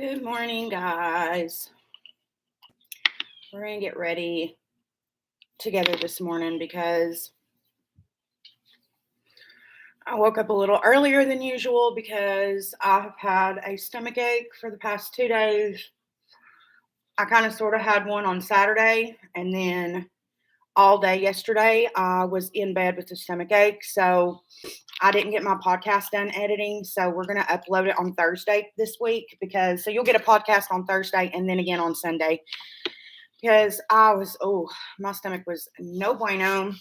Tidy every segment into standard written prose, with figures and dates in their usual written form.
Good morning, guys. We're going to get ready together this morning because I woke up a little earlier than usual because I've had a stomach ache for the past 2 days. I kind of sort of had one on Saturday, and then all day yesterday I was in bed with a stomach ache. So I didn't get my podcast done editing. So we're going to upload it on Thursday this week so you'll get a podcast on Thursday and then again on Sunday. Because my stomach was no bueno.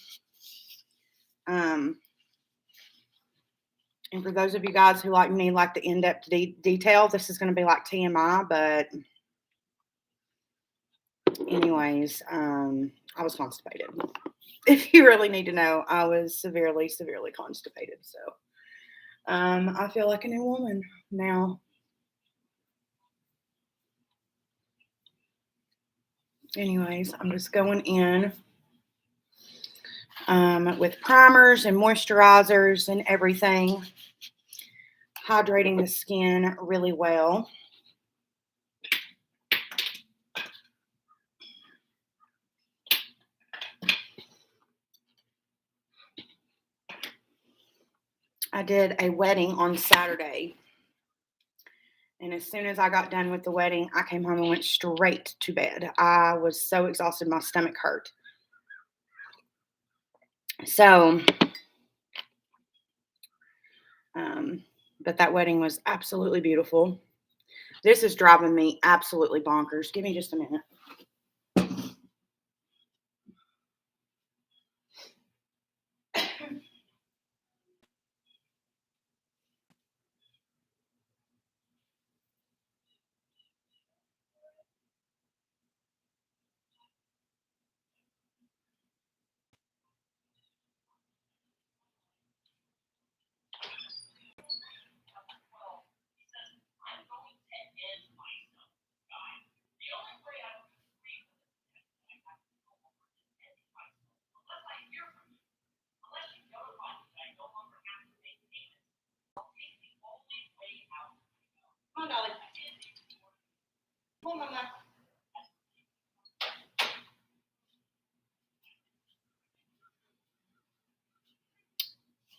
And for those of you guys who like me, like the in-depth detail, this is going to be like TMI. But anyways, I was constipated. If you really need to know, I was severely, severely constipated. So I feel like a new woman now. Anyways, I'm just going in with primers and moisturizers and everything, hydrating the skin really well. I did a wedding on Saturday. And as soon as I got done with the wedding, I came home and went straight to bed. I was so exhausted, my stomach hurt. So, but that wedding was absolutely beautiful. This is driving me absolutely bonkers. Give me just a minute. Come on, Dolly. Come on, Mama.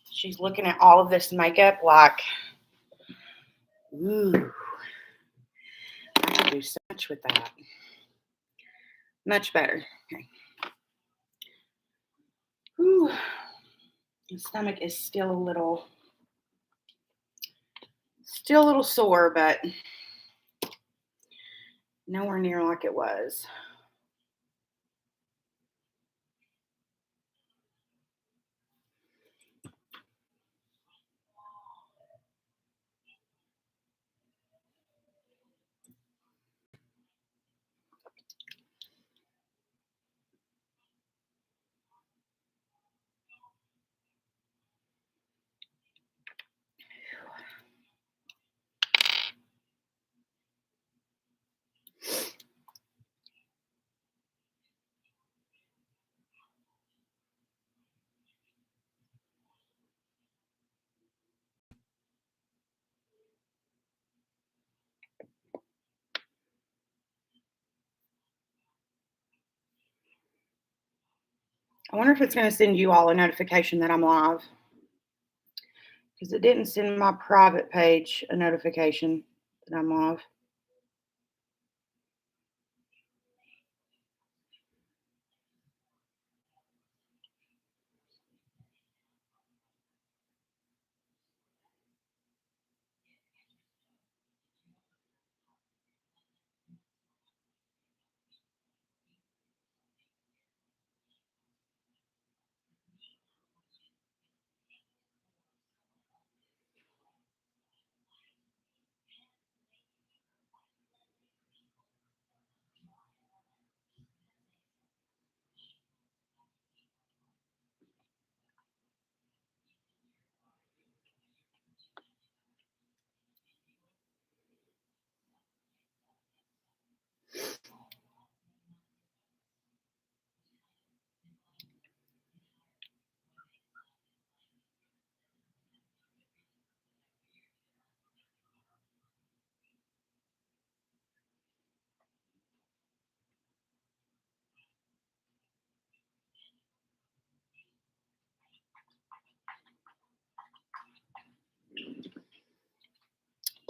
She's looking at all of this makeup like, ooh, I could do so much with that. Much better. Okay. Ooh. The stomach is still a little sore, but nowhere near like it was. I wonder if it's going to send you all a notification that I'm live. Because it didn't send my private page a notification that I'm live.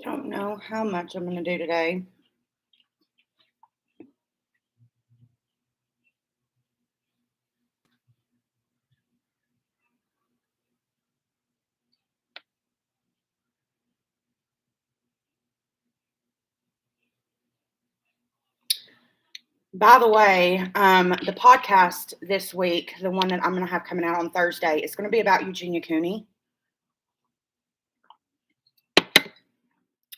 Don't know how much I'm going to do today. By the way, the podcast this week, the one that I'm going to have coming out on Thursday, is going to be about Eugenia Cooney.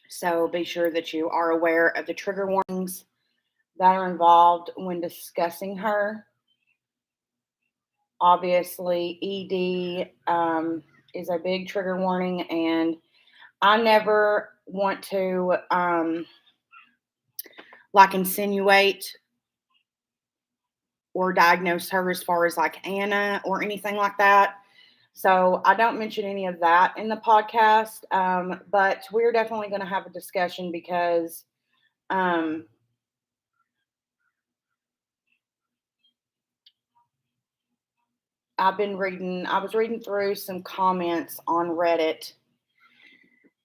So be sure that you are aware of the trigger warnings that are involved when discussing her. Obviously, ED is a big trigger warning, and I never want to insinuate or diagnose her as far as like Anna or anything like that. So I don't mention any of that in the podcast, but we're definitely going to have a discussion because I was reading through some comments on Reddit,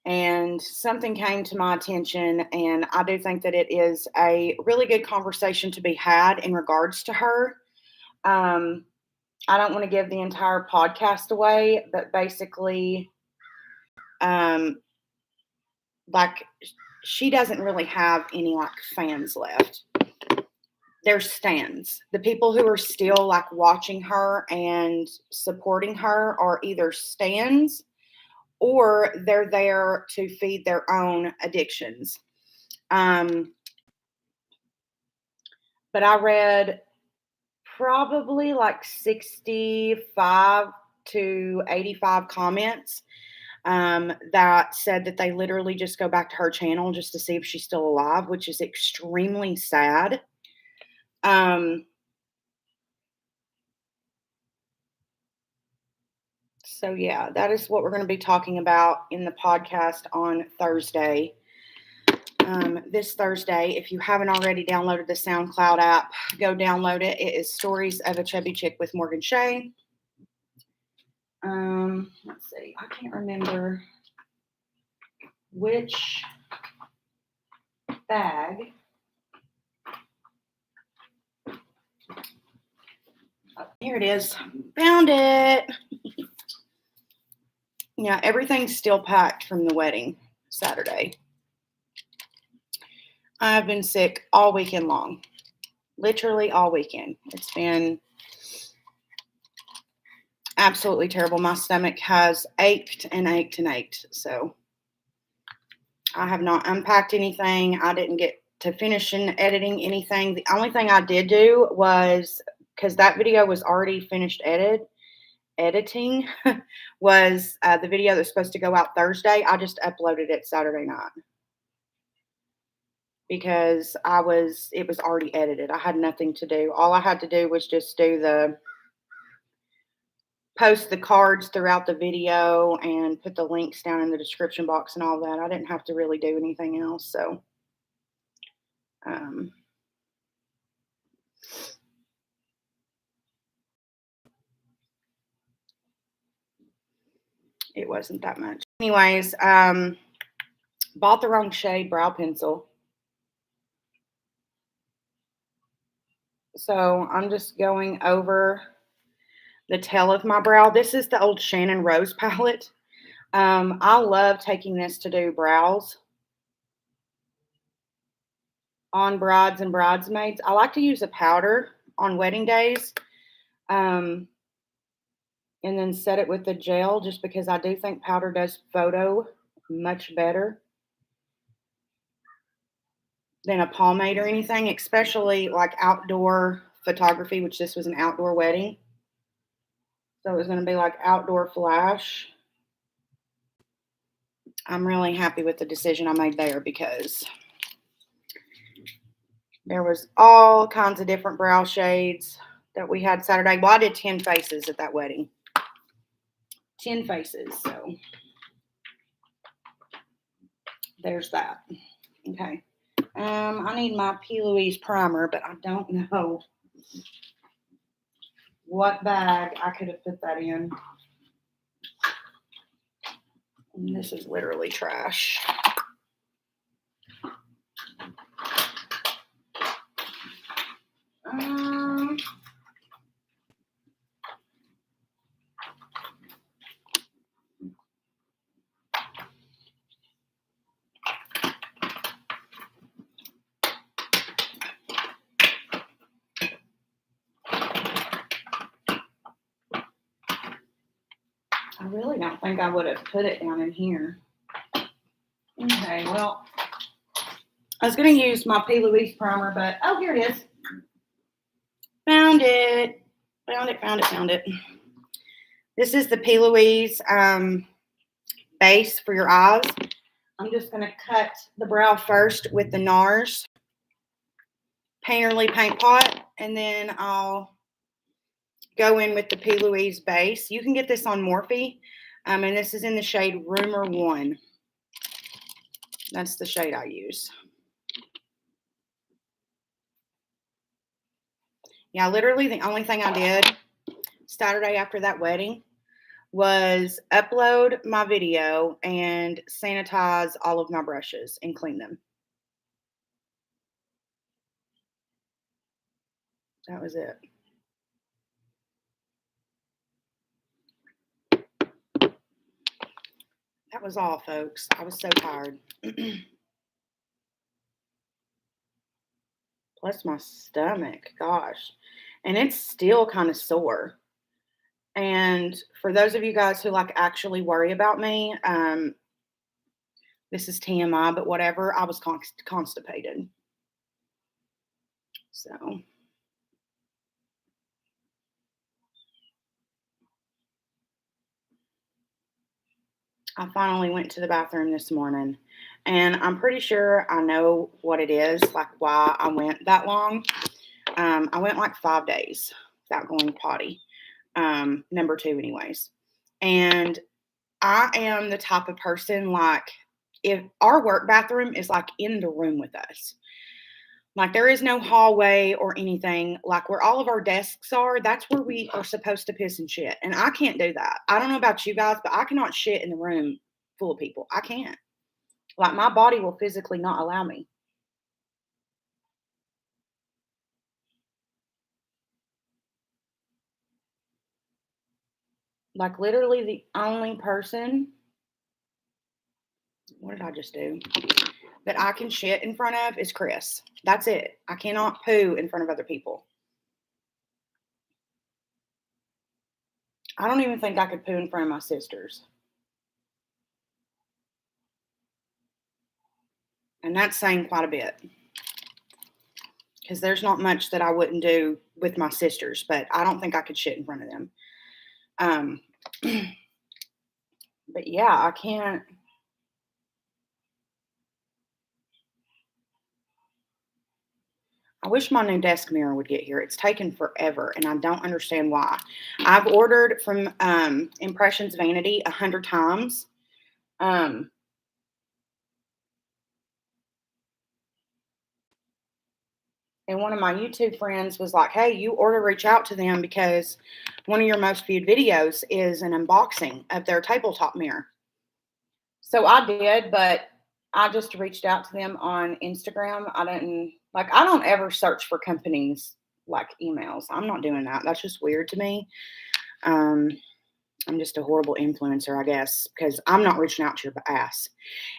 and something came to my attention, and I do think that it is a really good conversation to be had in regards to her. I don't want to give the entire podcast away, but basically, like, she doesn't really have any like fans left. There's stands. The people who are still like watching her and supporting her are either stands or they're there to feed their own addictions. But I read probably like 65 to 85 comments that said that they literally just go back to her channel just to see if she's still alive, which is extremely sad. So yeah, that is what we're going to be talking about in the podcast on Thursday. This Thursday, if you haven't already downloaded the SoundCloud app, go download it. It is Stories of a Chubby Chick with Morgan Shea. Let's see. I can't remember which bag. Oh, here it is. Found it. Yeah, everything's still packed from the wedding Saturday. I've been sick all weekend long. Literally all weekend. It's been absolutely terrible. My stomach has ached and ached and ached. So I have not unpacked anything. I didn't get to finishing editing anything. The only thing I did do was, because that video was already finished editing, was the video that's supposed to go out Thursday. I just uploaded it Saturday night because it was already edited. I had nothing to do. All I had to do was just post the cards throughout the video and put the links down in the description box and all that. I didn't have to really do anything else. So, it wasn't that much. Anyways, bought the wrong shade brow pencil. So I'm just going over the tail of my brow. This is the old Shannon Rose palette. I love taking this to do brows on brides and bridesmaids. I like to use a powder on wedding days. And then set it with the gel just because I do think powder does photo much better than a pomade or anything, especially like outdoor photography, which this was an outdoor wedding. So it was going to be like outdoor flash. I'm really happy with the decision I made there because there was all kinds of different brow shades that we had Saturday. Well, I did 10 faces at that wedding. 10 faces. So there's that. Okay. I need my P. Louise primer, but I don't know what bag I could have put that in. And this is literally trash. I really don't think I would have put it down in here. Okay, well, I was going to use my P. Louise primer, but, oh, here it is. Found it. Found it. This is the P. Louise base for your eyes. I'm just going to cut the brow first with the Nars Painterly Paint Pot, and then I'll go in with the P. Louise base. You can get this on Morphe, and this is in the shade Rumor 1. That's the shade I use. Yeah, literally the only thing I did Saturday after that wedding was upload my video and sanitize all of my brushes and clean them. That was it. That was all, folks. I was so tired. Plus my stomach, gosh. And it's still kind of sore. And for those of you guys who like actually worry about me, this is TMI, but whatever, I was constipated. So I finally went to the bathroom this morning, and I'm pretty sure I know what it is, like why I went that long. I went like 5 days without going potty, number 2 anyways. And I am the type of person, like, if our work bathroom is like in the room with us, like there is no hallway or anything, like where all of our desks are, that's where we are supposed to piss and shit. And I can't do that. I don't know about you guys, but I cannot shit in the room full of people. I can't. Like my body will physically not allow me. Like literally the only person, what did I just do? That I can shit in front of is Chris. That's it. I cannot poo in front of other people. I don't even think I could poo in front of my sisters. And that's saying quite a bit. Because there's not much that I wouldn't do with my sisters, but I don't think I could shit in front of them. But yeah, I can't. I wish my new desk mirror would get here. It's taken forever, and I don't understand why. I've ordered from Impressions Vanity 100 times. And one of my YouTube friends was like, hey, you ought to reach out to them because one of your most viewed videos is an unboxing of their tabletop mirror. So I did, but I just reached out to them on Instagram. I don't ever search for companies like emails. I'm not doing that. That's just weird to me. I'm just a horrible influencer, I guess, because I'm not reaching out to your ass.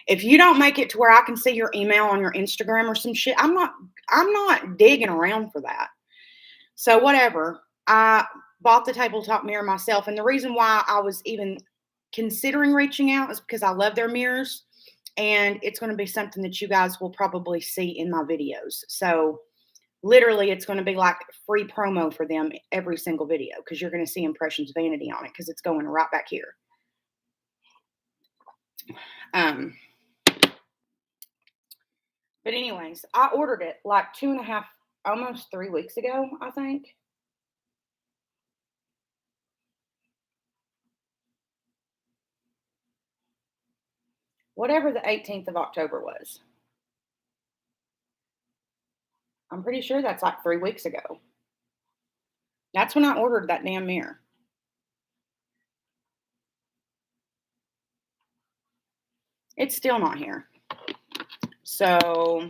If you don't make it to where I can see your email on your Instagram or some shit, I'm not digging around for that. So whatever. I bought the tabletop mirror myself, and the reason why I was even considering reaching out is because I love their mirrors, and it's going to be something that you guys will probably see in my videos. So literally it's going to be like free promo for them every single video, because you're going to see Impressions Vanity on it, because it's going right back here. But anyways, I ordered it like 2.5, almost 3 weeks ago, I think. Whatever the 18th of October was. I'm pretty sure that's like 3 weeks ago. That's when I ordered that damn mirror. It's still not here. So,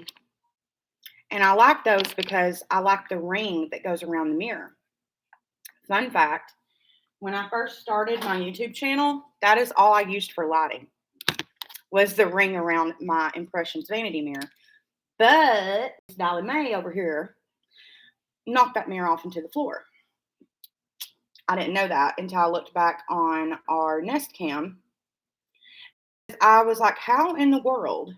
and I like those because I like the ring that goes around the mirror. Fun fact, when I first started my YouTube channel, that is all I used for lighting, was the ring around my Impressions vanity mirror. But Dolly Mae over here knocked that mirror off into the floor. I didn't know that until I looked back on our Nest Cam. I was like, how in the world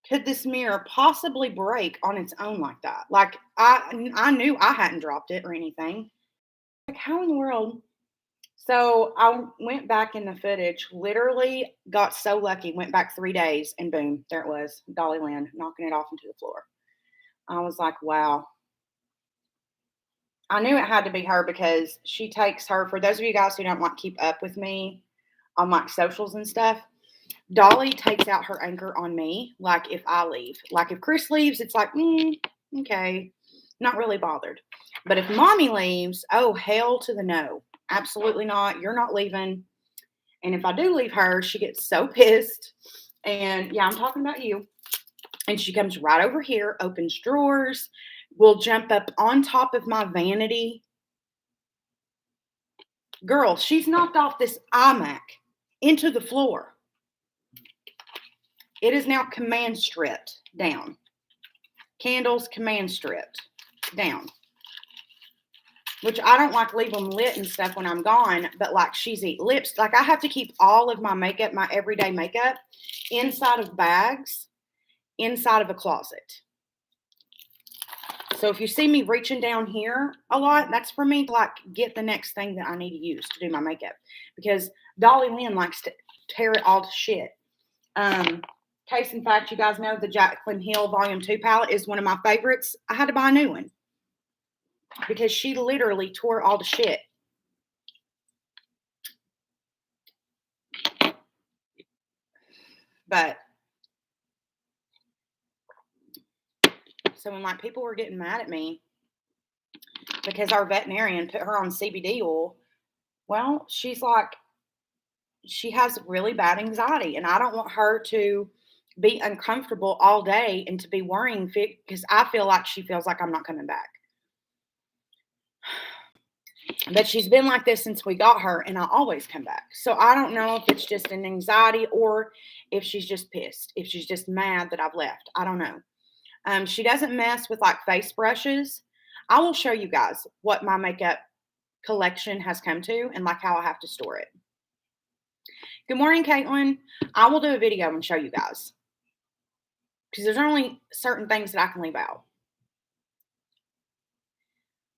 could this mirror possibly break on its own like that? Like, I knew I hadn't dropped it or anything. Like, how in the world? So I went back in the footage, literally got so lucky, went back 3 days, and boom, there it was, Dolly Lynn knocking it off into the floor. I was like, wow. I knew it had to be her because she takes her, for those of you guys who don't like keep up with me on like socials and stuff, Dolly takes out her anger on me. Like if I leave, like if Chris leaves, it's like, okay, not really bothered. But if mommy leaves, oh, hell to the no. Absolutely not. You're not leaving. And if I do leave her, she gets so pissed. And yeah, I'm talking about you. And she comes right over here, opens drawers, will jump up on top of my vanity. Girl, she's knocked off this iMac into the floor. It is now command stripped down. Candles command stripped down. Which I don't like leave them lit and stuff when I'm gone, but like she's eat lips. Like I have to keep all of my makeup, my everyday makeup, inside of bags, inside of a closet. So if you see me reaching down here a lot, that's for me to like get the next thing that I need to use to do my makeup. Because Dolly Lynn likes to tear it all to shit. Case in fact, you guys know the Jaclyn Hill Volume 2 palette is one of my favorites. I had to buy a new one because she literally tore all to shit. But so when like people were getting mad at me because our veterinarian put her on CBD oil, well, she's like, she has really bad anxiety, and I don't want her to be uncomfortable all day and to be worrying because I feel like she feels like I'm not coming back. But she's been like this since we got her, and I always come back. So I don't know if it's just an anxiety or if she's just pissed, if she's just mad that I've left. I don't know. She doesn't mess with like face brushes. I will show you guys what my makeup collection has come to and like how I have to store it. Good morning, Caitlin. I will do a video and show you guys because there's only certain things that I can leave out.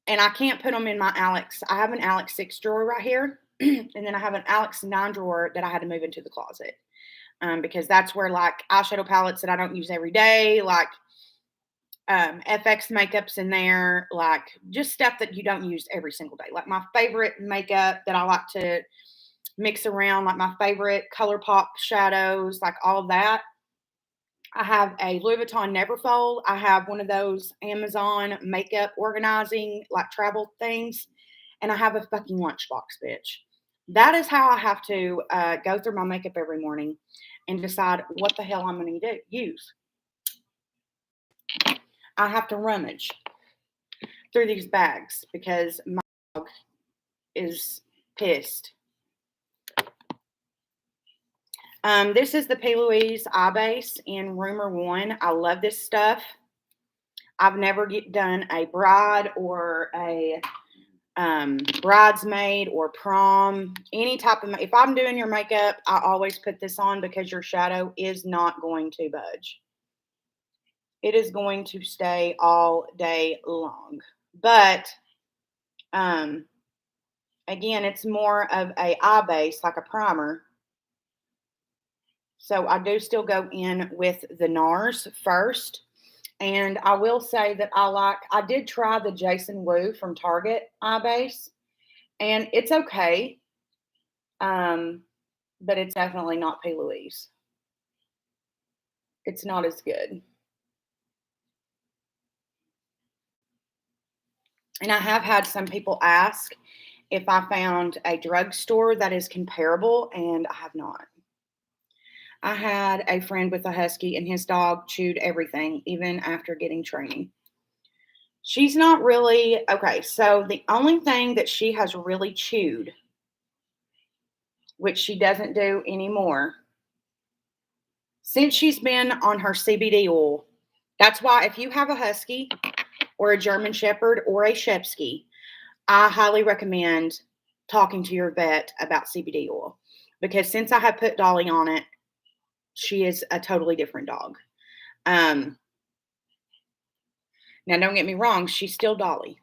And I can't put them in my Alex. I have an Alex 6 drawer right here. And then I have an Alex 9 drawer that I had to move into the closet. Because that's where like eyeshadow palettes that I don't use every day, like FX makeup's in there, like just stuff that you don't use every single day. Like my favorite makeup that I like to mix around, like my favorite ColourPop shadows, like all of that. I have a Louis Vuitton Neverfold. I have one of those Amazon makeup organizing, like travel things. And I have a fucking lunchbox, bitch. That is how I have to go through my makeup every morning and decide what the hell I'm going to use. I have to rummage through these bags because my dog is pissed. This is the P. Louise Eye Base in Rumor 1. I love this stuff. I've never done a bride or a bridesmaid or prom, any type of, if I'm doing your makeup, I always put this on because your shadow is not going to budge. It is going to stay all day long. But, again, it's more of a eye base, like a primer. So I do still go in with the Nars first. And I will say that I did try the Jason Wu from Target eye base. And it's okay. But it's definitely not P. Louise. It's not as good. And I have had some people ask if I found a drugstore that is comparable, and I have not. I had a friend with a husky, and his dog chewed everything, even after getting training. She's not really okay. So the only thing that she has really chewed, which she doesn't do anymore, since she's been on her CBD oil. That's why if you have a husky or a German Shepherd or a Shepsky, I highly recommend talking to your vet about CBD oil, because since I have put Dolly on it, she is a totally different dog. Now, don't get me wrong, she's still Dolly.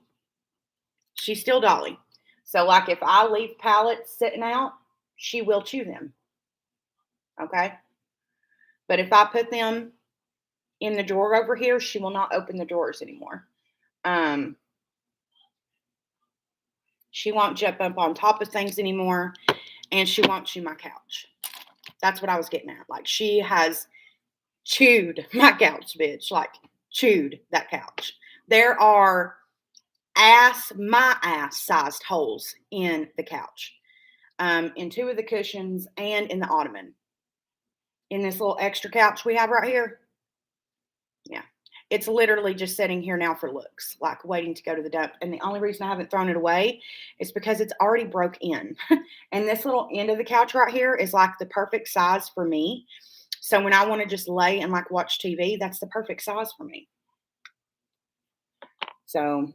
She's still Dolly. So, like, if I leave pallets sitting out, she will chew them. Okay? But if I put them in the drawer over here, she will not open the drawers anymore. She won't jump up on top of things anymore, and she won't chew my couch. That's what I was getting at. Like, she has chewed my couch, bitch. Like, chewed that couch. There are my ass sized holes in the couch, in two of the cushions and in the ottoman. In this little extra couch we have right here. Yeah. It's literally just sitting here now for looks, like waiting to go to the dump. And the only reason I haven't thrown it away is because it's already broke in. And this little end of the couch right here is like the perfect size for me. So when I want to just lay and like watch TV, that's the perfect size for me. So,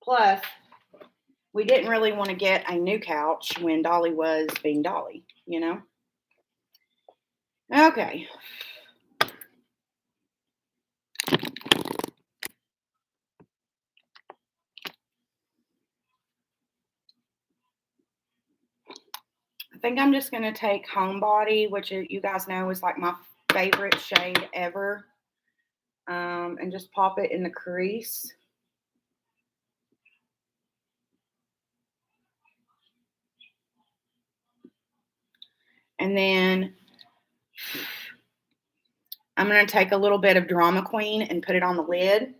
plus, we didn't really want to get a new couch when Dolly was being Dolly, you know? Okay. I think I'm just going to take Homebody, which you guys know is like my favorite shade ever, and just pop it in the crease. And then I'm going to take a little bit of Drama Queen and put it on the lid.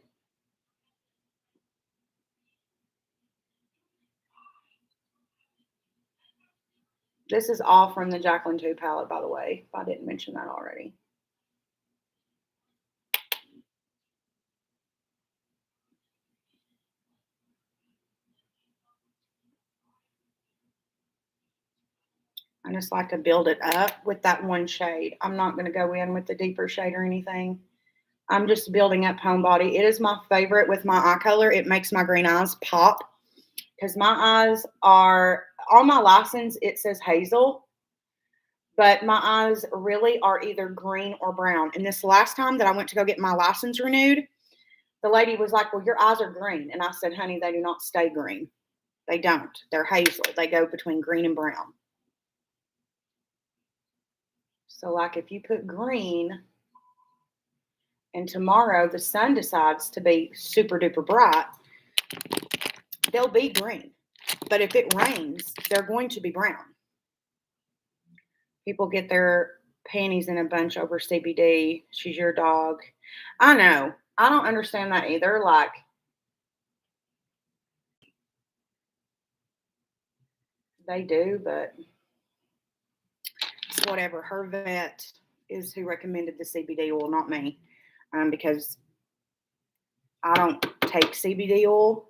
This is all from the Jacqueline 2 palette, by the way, if I didn't mention that already. I just like to build it up with that one shade. I'm not going to go in with the deeper shade or anything. I'm just building up Homebody. It is my favorite with my eye color. It makes my green eyes pop, because my eyes are, on my license, it says hazel, but my eyes really are either green or brown. And this last time that I went to go get my license renewed, the lady was like, well, your eyes are green. And I said, honey, they do not stay green. They don't. They're hazel. They go between green and brown. So, like, if you put green and tomorrow the sun decides to be super duper bright, they'll be green. But if it rains, they're going to be brown. People get their panties in a bunch over CBD. She's your dog. I know. I don't understand that either. Like, they do, but it's whatever. Her vet is who recommended the CBD oil, not me, because I don't take CBD oil.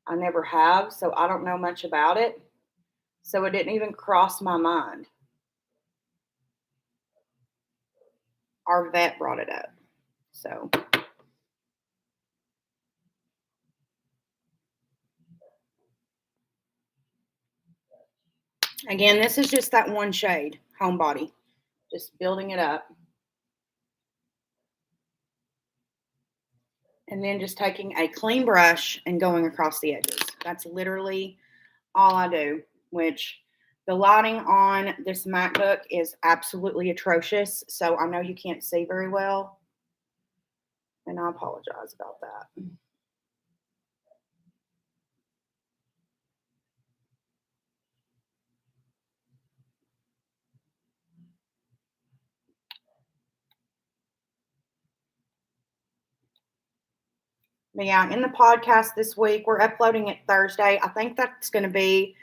I never have, so I don't know much about it. So it didn't even cross my mind. Our vet brought it up. So again, this is just that one shade, Homebody. Just building it up. And then just taking a clean brush and going across the edges. That's literally all I do, which the lighting on this MacBook is absolutely atrocious. So I know you can't see very well. And I apologize about that. But yeah, in the podcast this week, we're uploading it Thursday. I think that's going to be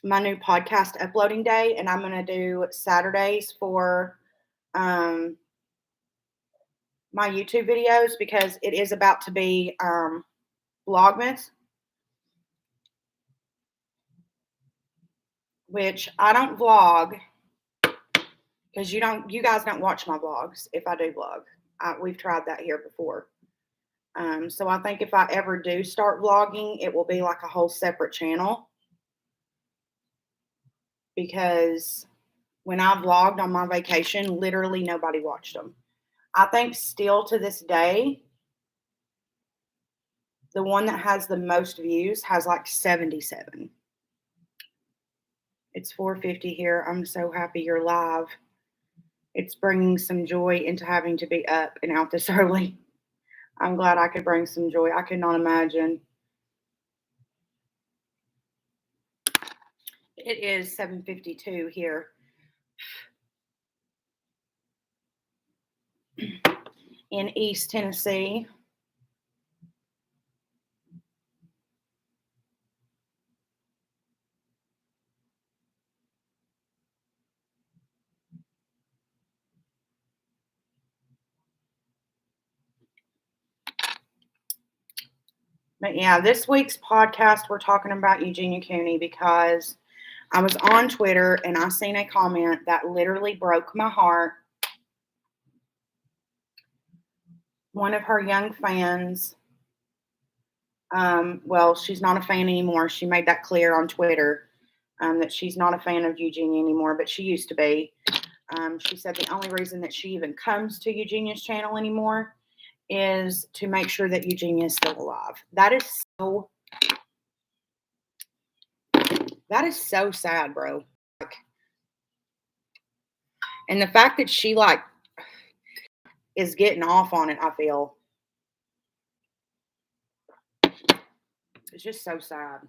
my new podcast uploading day, and I'm going to do Saturdays for my YouTube videos because it is about to be Vlogmas, which I don't vlog because you guys don't watch my vlogs if I do vlog. We've tried that here before. So I think if I ever do start vlogging, it will be like a whole separate channel, because when I vlogged on my vacation, literally nobody watched them. I think still to this day, the one that has the most views has like 77. It's 4:50 here. I'm so happy you're live. It's bringing some joy into having to be up and out this early. I'm glad I could bring some joy. I could not imagine. It is 7:52 here in East Tennessee. But yeah, this week's podcast, we're talking about Eugenia Cooney because I was on Twitter and I seen a comment that literally broke my heart. One of her young fans, well, she's not a fan anymore. She made that clear on Twitter that she's not a fan of Eugenia anymore, but she used to be. She said the only reason that she even comes to Eugenia's channel anymore is to make sure that Eugenia is still alive. That is so sad, bro. And the fact that she is getting off on it, I feel it's just so sad.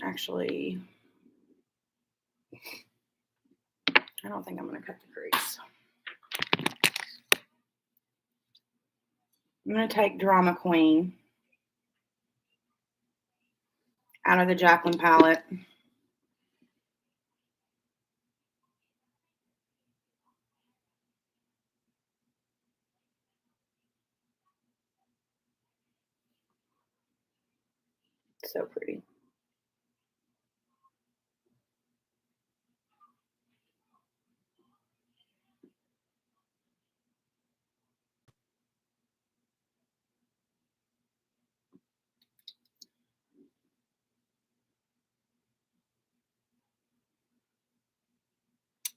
Actually, I don't think I'm going to cut the crease. I'm going to take Drama Queen out of the Jacqueline palette. So pretty.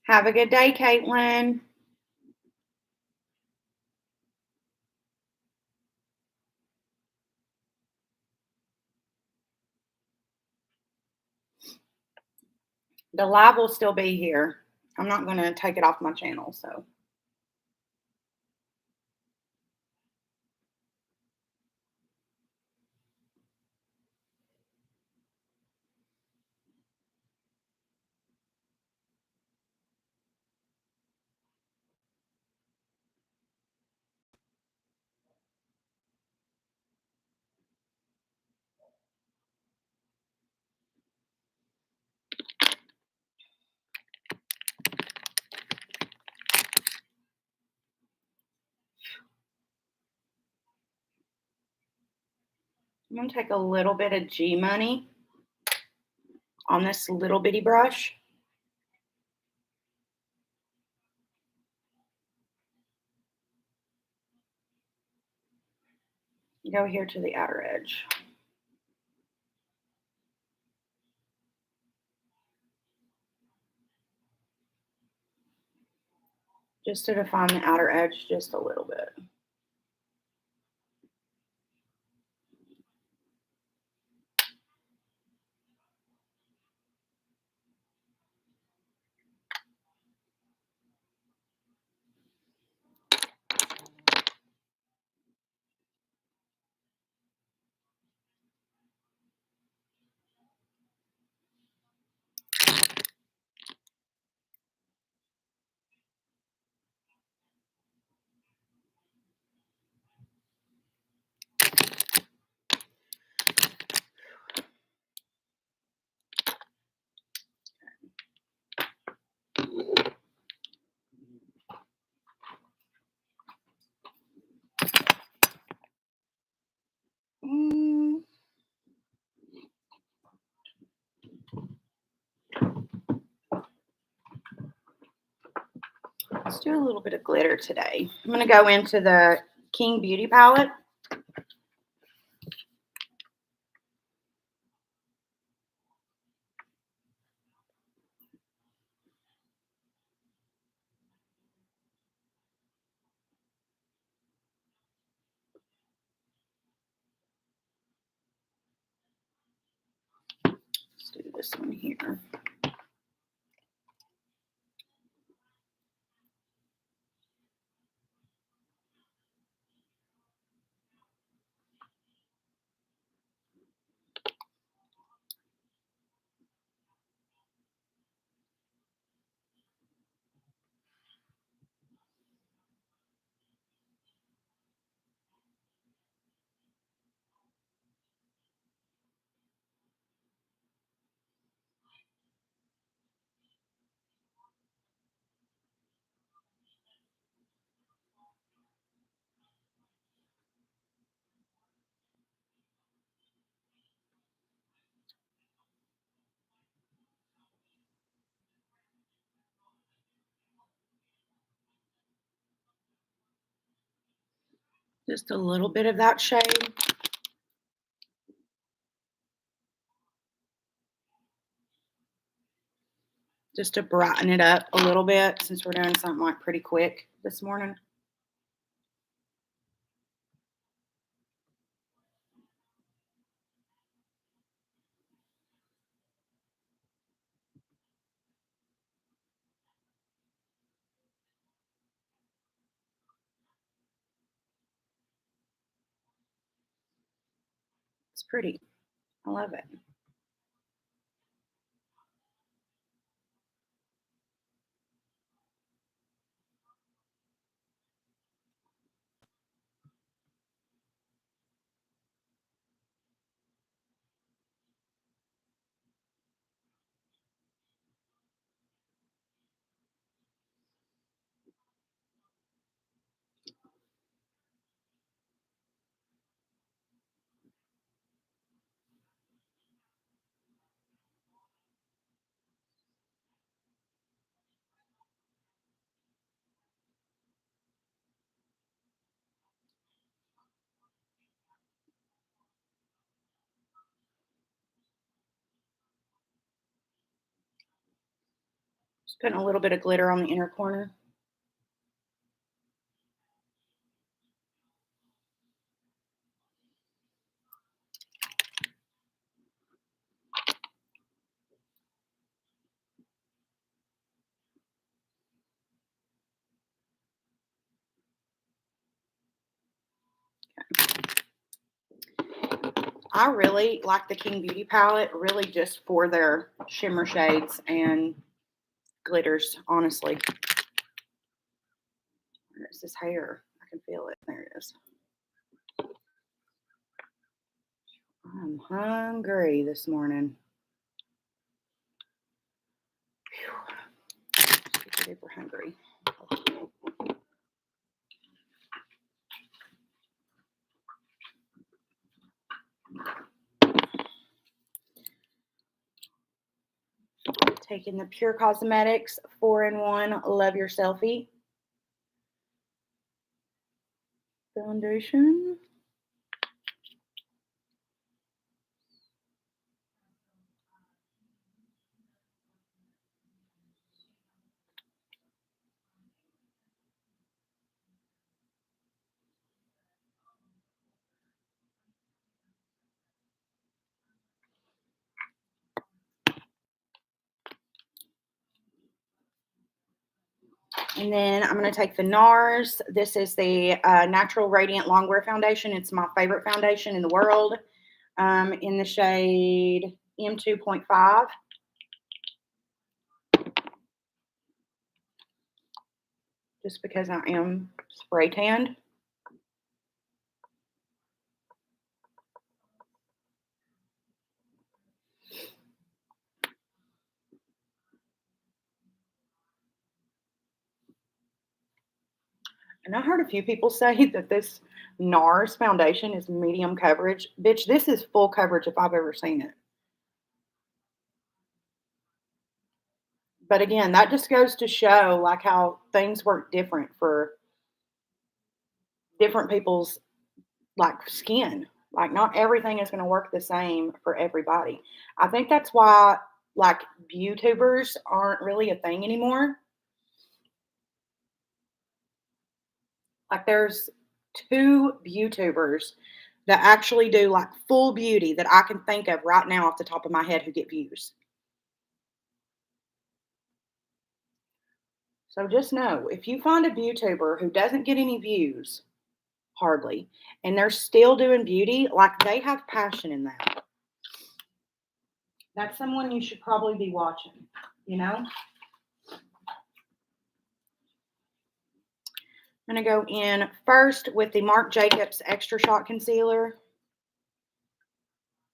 Have a good day, Caitlin. The live will still be here. I'm not going to take it off my channel, so. I'm going to take a little bit of G Money on this little bitty brush. Go here to the outer edge. Just to define the outer edge just a little bit. Let's do a little bit of glitter today. I'm going to go into the King Beauty palette. Let's do this one here. Just a little bit of that shade. Just to brighten it up a little bit since we're doing something like pretty quick this morning. It's pretty. I love it. Just putting a little bit of glitter on the inner corner. I really like the King Beauty palette, really just for their shimmer shades and glitters, honestly. Where's this hair? I can feel it. There it is. I'm hungry this morning. Super hungry. Taking the Pure Cosmetics 4-in-1 Love Your Selfie foundation. And then I'm going to take the Nars. This is the Natural Radiant Longwear Foundation. It's my favorite foundation in the world, in the shade M2.5. Just because I am spray tanned. And I heard a few people say that this Nars foundation is medium coverage. Bitch, this is full coverage if I've ever seen it. But again, that just goes to show like how things work different for different people's like skin. Like not everything is going to work the same for everybody. I think that's why like YouTubers aren't really a thing anymore. Like there's two YouTubers that actually do like full beauty that I can think of right now off the top of my head who get views. So just know if you find a YouTuber who doesn't get any views, hardly, and they're still doing beauty, like they have passion in that. That's someone you should probably be watching, you know? I'm going to go in first with the Marc Jacobs Extra Shot Concealer.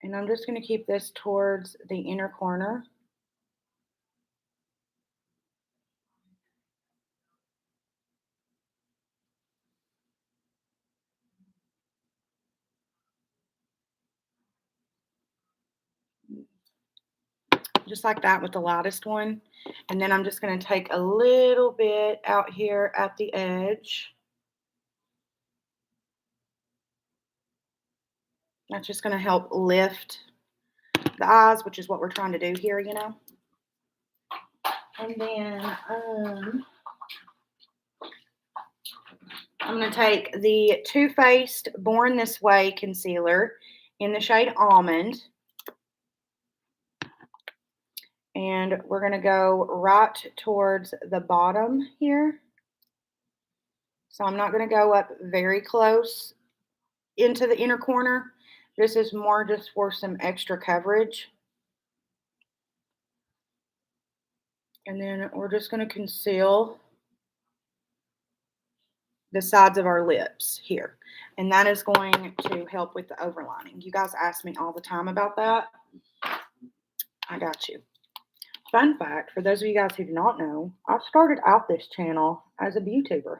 And I'm just going to keep this towards the inner corner. Just like that with the lightest one. And then I'm just going to take a little bit out here at the edge. That's just going to help lift the eyes, which is what we're trying to do here, you know. And then I'm going to take the Too Faced Born This Way concealer in the shade Almond. And we're going to go right towards the bottom here. So I'm not going to go up very close into the inner corner. This is more just for some extra coverage. And then we're just going to conceal the sides of our lips here. And that is going to help with the overlining. You guys ask me all the time about that. I got you. Fun fact, for those of you guys who do not know, I started out this channel as a YouTuber.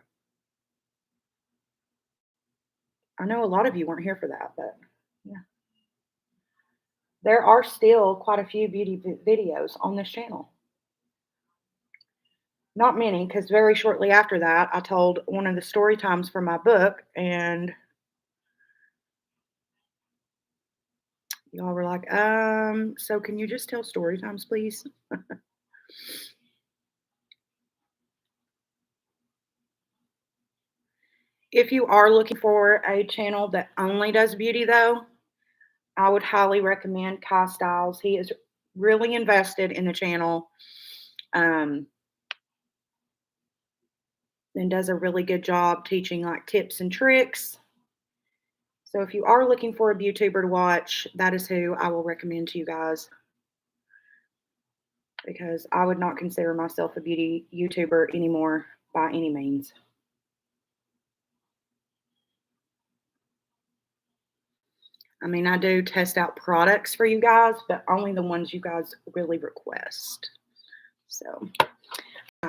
I know a lot of you weren't here for that, but yeah. There are still quite a few beauty videos on this channel. Not many, because very shortly after that, I told one of the story times for my book, and y'all were like, so can you just tell story times, please? If you are looking for a channel that only does beauty, though, I would highly recommend Kai Styles. He is really invested in the channel and does a really good job teaching like tips and tricks. So if you are looking for a YouTuber to watch, that is who I will recommend to you guys. Because I would not consider myself a beauty YouTuber anymore by any means. I mean, I do test out products for you guys, but only the ones you guys really request. So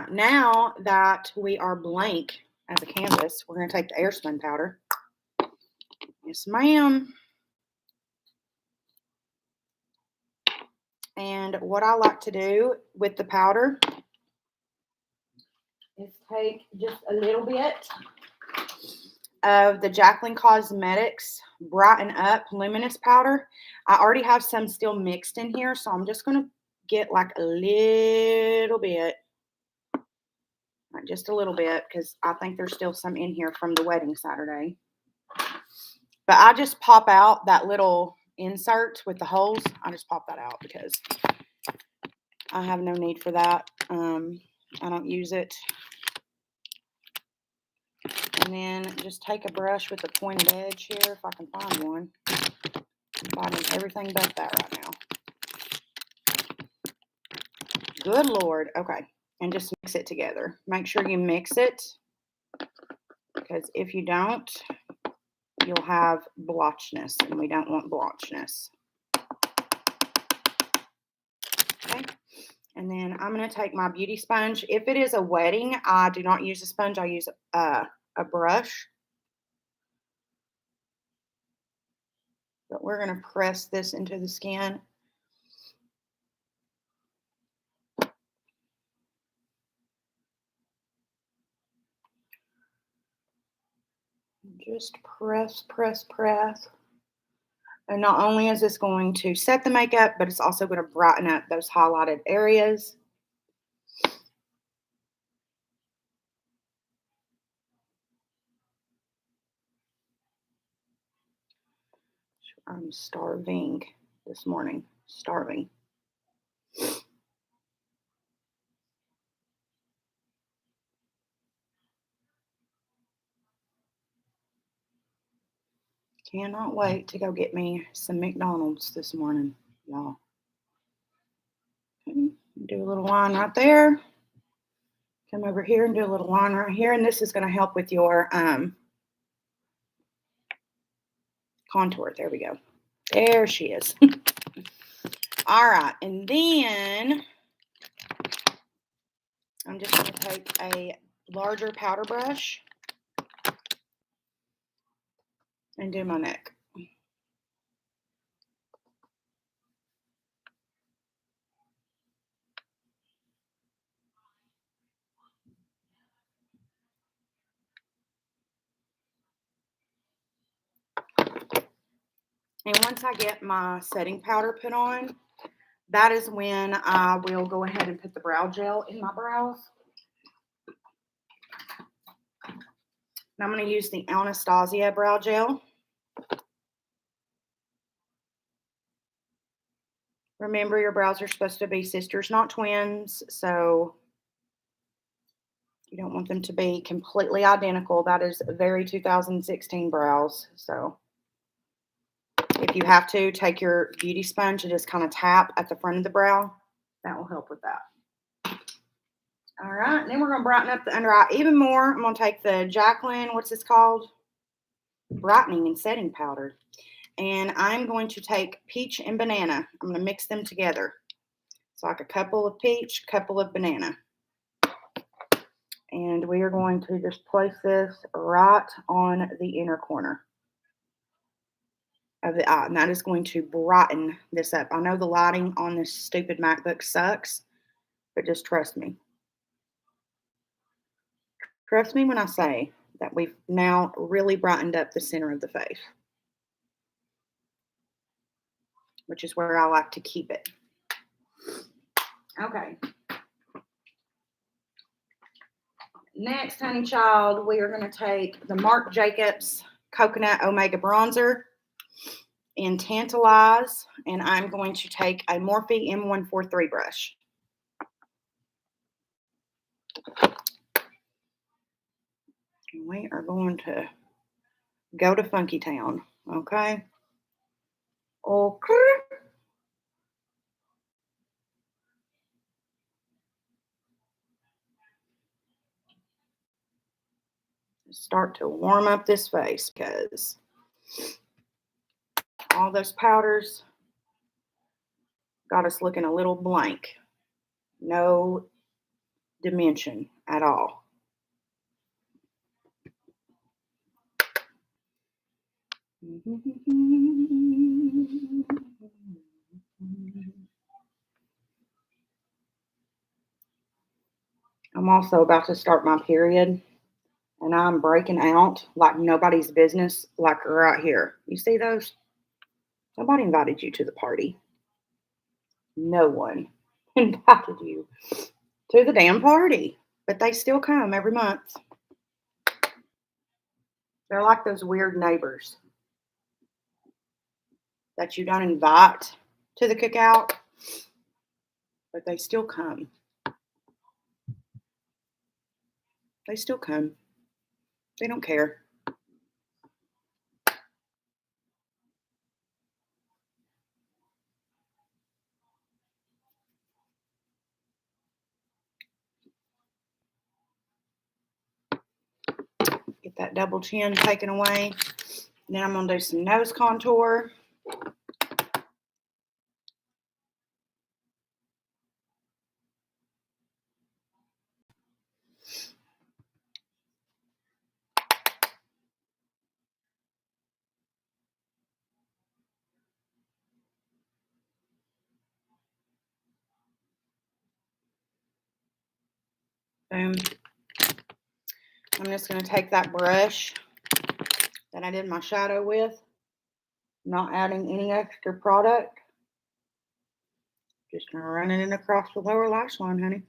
now that we are blank as a canvas, we're going to take the Airspun powder. Yes, ma'am. And what I like to do with the powder is take just a little bit of the Jaclyn Cosmetics Brighten Up Luminous Powder. I already have some still mixed in here, so I'm just going to get like a little bit, just a little bit, because I think there's still some in here from the wedding Saturday. But I just pop out that little insert with the holes. I just pop that out because I have no need for that. I don't use it. And then just take a brush with a pointed edge here, if I can find one. I'm finding everything but that right now. Good Lord. Okay. And just mix it together. Make sure you mix it, because if you don't, you'll have blotchness, and we don't want blotchness. Okay. And then I'm going to take my beauty sponge. If it is a wedding, I do not use a sponge. I use a brush. But we're going to press this into the skin. Just press, press, press. And not only is this going to set the makeup, but it's also going to brighten up those highlighted areas. I'm starving this morning. Starving. Cannot wait to go get me some McDonald's this morning, y'all. Okay, do a little line right there. Come over here and do a little line right here. And this is going to help with your contour. There we go. There she is. All right. And then I'm just going to take a larger powder brush and do my neck. And once I get my setting powder put on, that is when I will go ahead and put the brow gel in my brows. And I'm going to use the Anastasia Brow Gel. Remember, your brows are supposed to be sisters, not twins, so you don't want them to be completely identical. That is very 2016 brows. So if you have to, take your beauty sponge and just kind of tap at the front of the brow. That will help with that. All right, and then we're going to brighten up the under eye even more. I'm going to take the Jacqueline, what's this called? Brightening and Setting Powder. And I'm going to take peach and banana. I'm going to mix them together. So like a couple of peach, couple of banana. And we are going to just place this right on the inner corner of the eye. And that is going to brighten this up. I know the lighting on this stupid MacBook sucks, but just trust me. Trust me when I say that we've now really brightened up the center of the face, which is where I like to keep it. Okay. Next, honey child, we are going to take the Marc Jacobs Coconut Omega Bronzer in Tantalize, and I'm going to take a Morphe M143 brush. And we are going to go to Funky Town, okay? Okay. Start to warm up this face because all those powders got us looking a little blank. No dimension at all. I'm also about to start my period, and I'm breaking out like nobody's business, like right here. You see those? Nobody invited you to the party. No one invited you to the damn party, but they still come every month. They're like those weird neighbors that you don't invite to the cookout, but they still come. They still come. They don't care. Get that double chin taken away. Then I'm going to do some nose contour. Boom. I'm just going to take that brush that I did my shadow with. Not adding any extra product. Just gonna run it in across the lower lash line, honey.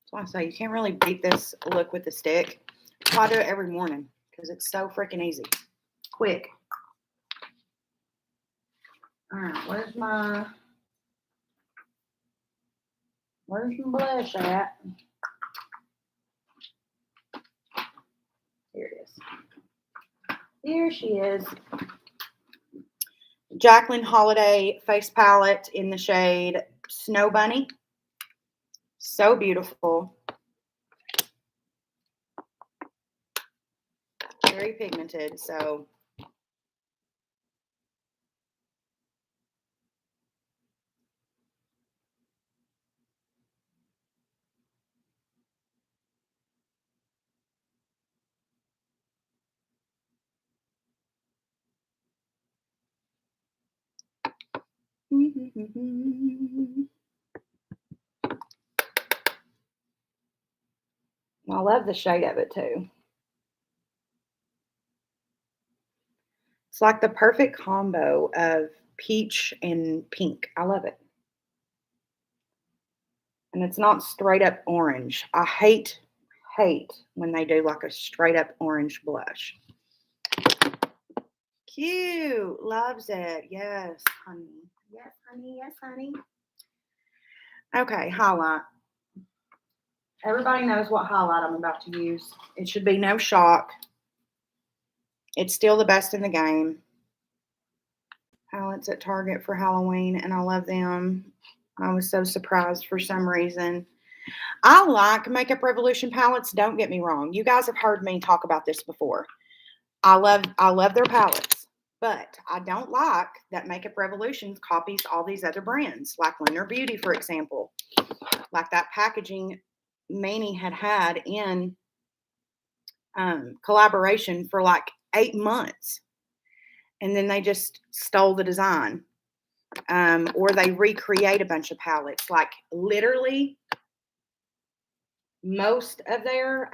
That's why I say you can't really beat this look with the stick. That's why I do it every morning, because it's so freaking easy. Quick. Alright, where's my blush at? Here it is. Here she is. Jaclyn Holiday face palette in the shade Snow Bunny. So beautiful. Very pigmented, so I love the shade of it too. It's like the perfect combo of peach and pink. I love it. And it's not straight up orange. I hate when they do like a straight up orange blush. Cute. Loves it. Yes, honey. Yes, honey. Yes, honey. Okay, highlight. Everybody knows what highlight I'm about to use. It should be no shock. It's still the best in the game. Palettes at Target for Halloween, and I love them. I was so surprised for some reason. I like Makeup Revolution palettes, don't get me wrong. You guys have heard me talk about this before. I love their palettes, but I don't like that Makeup Revolution copies all these other brands, like Lunar Beauty, for example. Like that packaging Manny had in collaboration for like 8 months. And then they just stole the design. Or they recreate a bunch of palettes. Like literally most of their,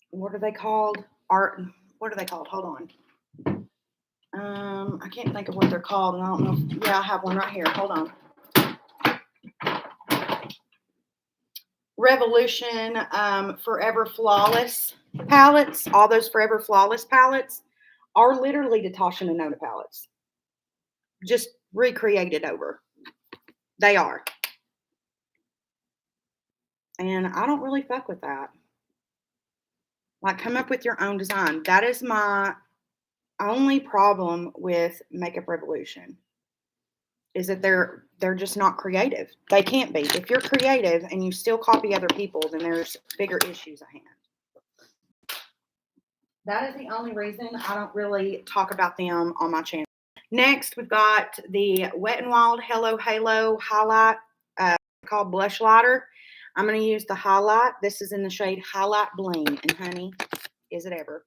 what are they called? What are they called? Hold on. I can't think of what they're called. And I don't know. Yeah, I have one right here. Hold on. Revolution Forever Flawless palettes. All those Forever Flawless palettes are literally Natasha Nona palettes. Just recreated over. They are. And I don't really fuck with that. Like, come up with your own design. That is my only problem with Makeup Revolution, is that they're just not creative. They can't be. If you're creative and you still copy other people, then there's bigger issues at hand. That is the only reason I don't really talk about them on my channel. Next, we've got the Wet n Wild Hello Halo highlight called Blush Lighter. I'm going to use the highlight. This is in the shade Highlight Bling. And honey, is it ever.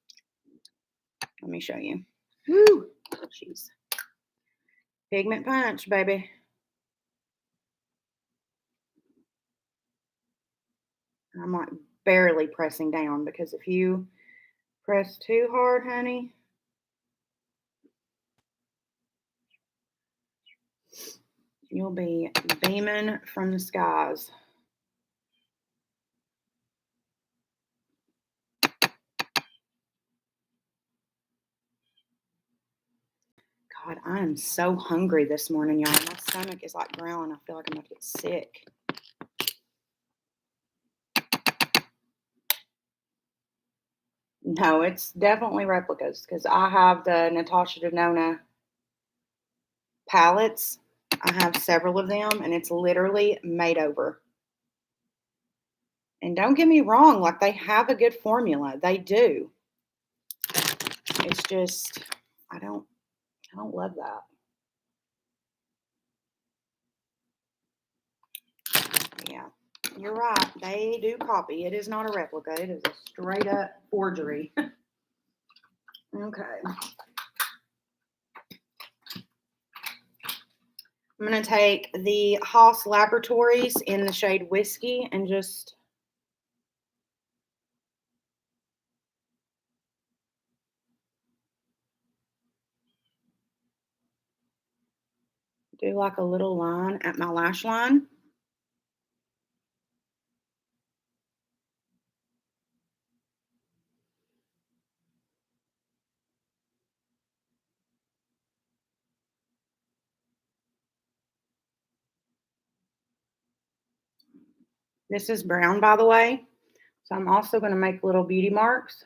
Let me show you. Woo! Jeez. Pigment punch, baby. I'm like barely pressing down, because if you press too hard, honey, you'll be beaming from the skies. God, I am so hungry this morning, y'all. My stomach is like growling. I feel like I'm going to get sick. No, it's definitely replicas, because I have the Natasha Denona palettes. I have several of them, and it's literally made over. And don't get me wrong, like, they have a good formula. They do. It's just, I don't love that. Yeah, you're right. They do copy. It is not a replica. It is a straight up forgery. Okay. I'm going to take the Haas Laboratories in the shade Whiskey and just do like a little line at my lash line. This is brown, by the way. So I'm also going to make little beauty marks.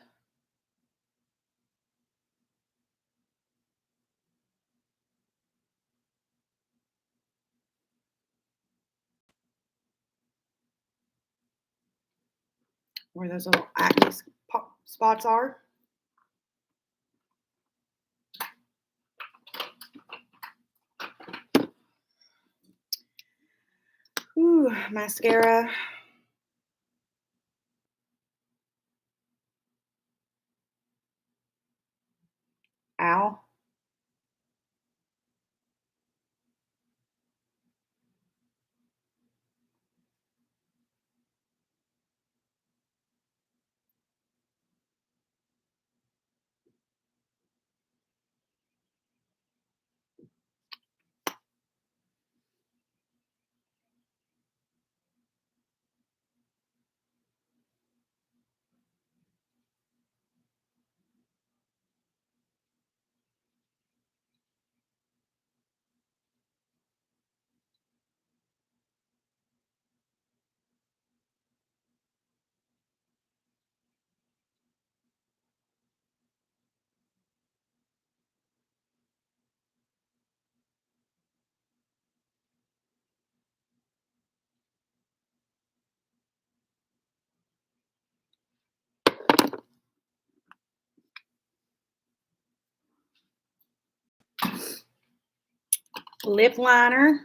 Where those little acne spots are. Ooh, mascara. Ow. Lip liner.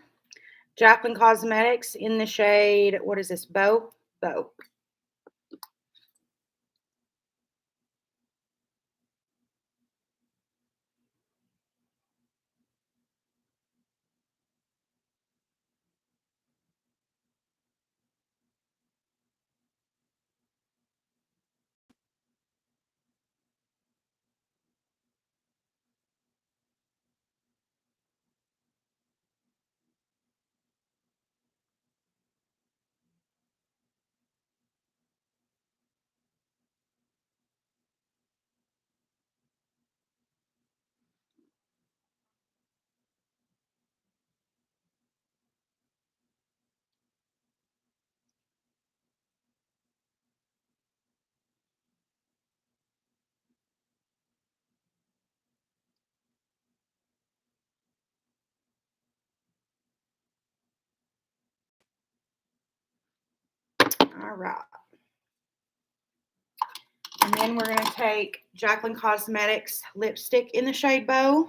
Jaclyn Cosmetics in the shade, what is this? Bow? Bow. All right. And then we're going to take Jaclyn Cosmetics lipstick in the shade Bow.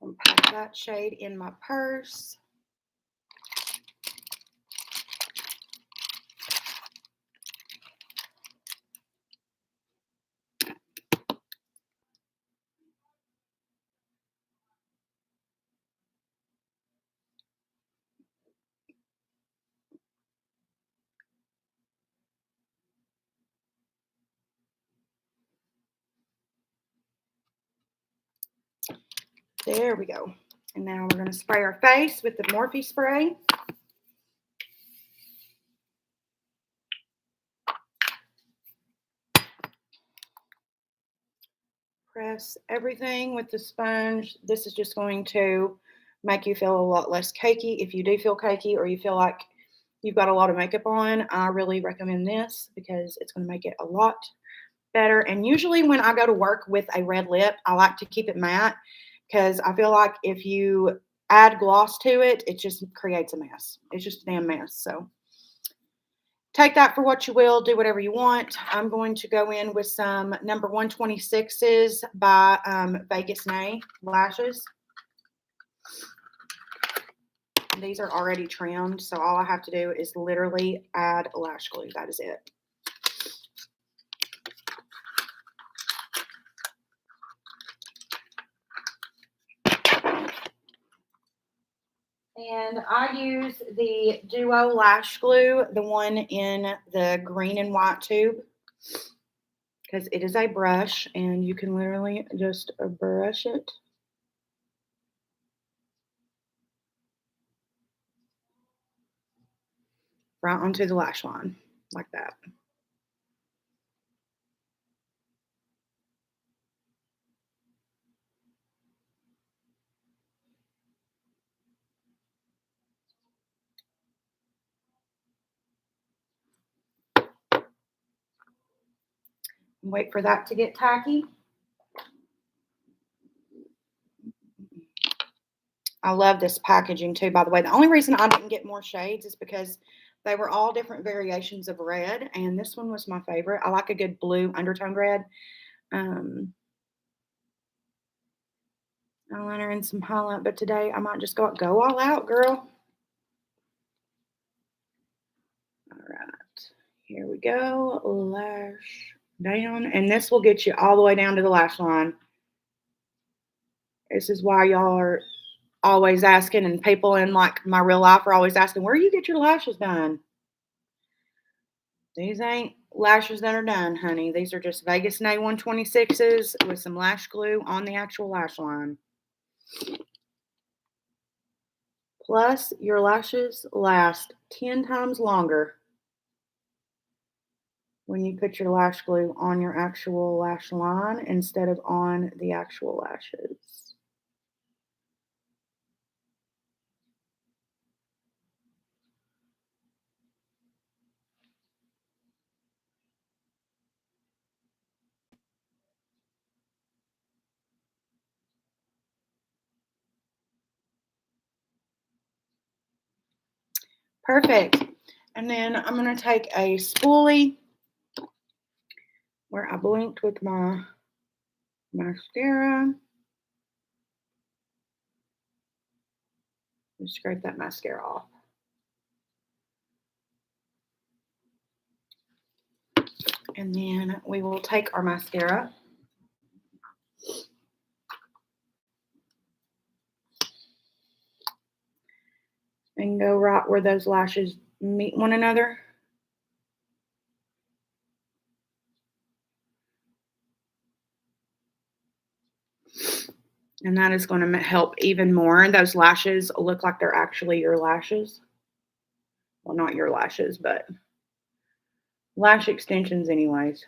I'll pack that shade in my purse. There we go. And now we're going to spray our face with the Morphe spray. press everything with the sponge. This is just going to make you feel a lot less cakey. If you do feel cakey or you feel like you've got a lot of makeup on, I really recommend this because it's going to make it a lot better. And usually when I go to work with a red lip, I like to keep it matte because I feel like if you add gloss to it, it just creates a mess. It's just a damn mess. So take that for what you will. Do whatever you want. I'm going to go in with some number 126s by Vegas Nay lashes. These are already trimmed, so all I have to do is literally add lash glue. That is it. And I use the Duo Lash Glue, the one in the green and white tube, because it is a brush and you can literally just brush it. Right onto the lash line, like that. Wait for that to get tacky. I love this packaging too, by the way. The only reason I didn't get more shades is because they were all different variations of red, and this one was my favorite. I like a good blue undertone red. Eyeliner and some highlight, but today I might just go all out, girl. All right, here we go. Lash down, and this will get you all the way down to the lash line. This is why y'all are always asking, and people in like my real life are always asking, where you get your lashes done? These ain't lashes that are done, honey. These are just Vegas Nay 126s with some lash glue on the actual lash line. Plus, your lashes last 10 times longer when you put your lash glue on your actual lash line instead of on the actual lashes. Perfect. And then I'm going to take a spoolie where I blinked with my mascara. And scrape that mascara off. And then we will take our mascara and go right where those lashes meet one another. And that is going to help even more. Those lashes look like they're actually your lashes. Well, not your lashes, but lash extensions anyways.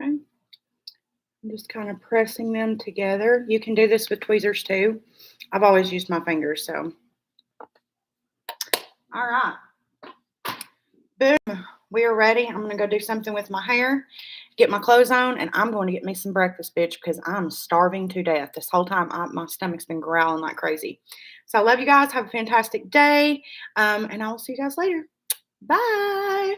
Okay. I'm just kind of pressing them together. You can do this with tweezers too. I've always used my fingers, so. All right. Boom. We are ready. I'm going to go do something with my hair, get my clothes on, and I'm going to get me some breakfast, bitch, because I'm starving to death. This whole time, my stomach's been growling like crazy. So I love you guys. Have a fantastic day, and I will see you guys later. Bye.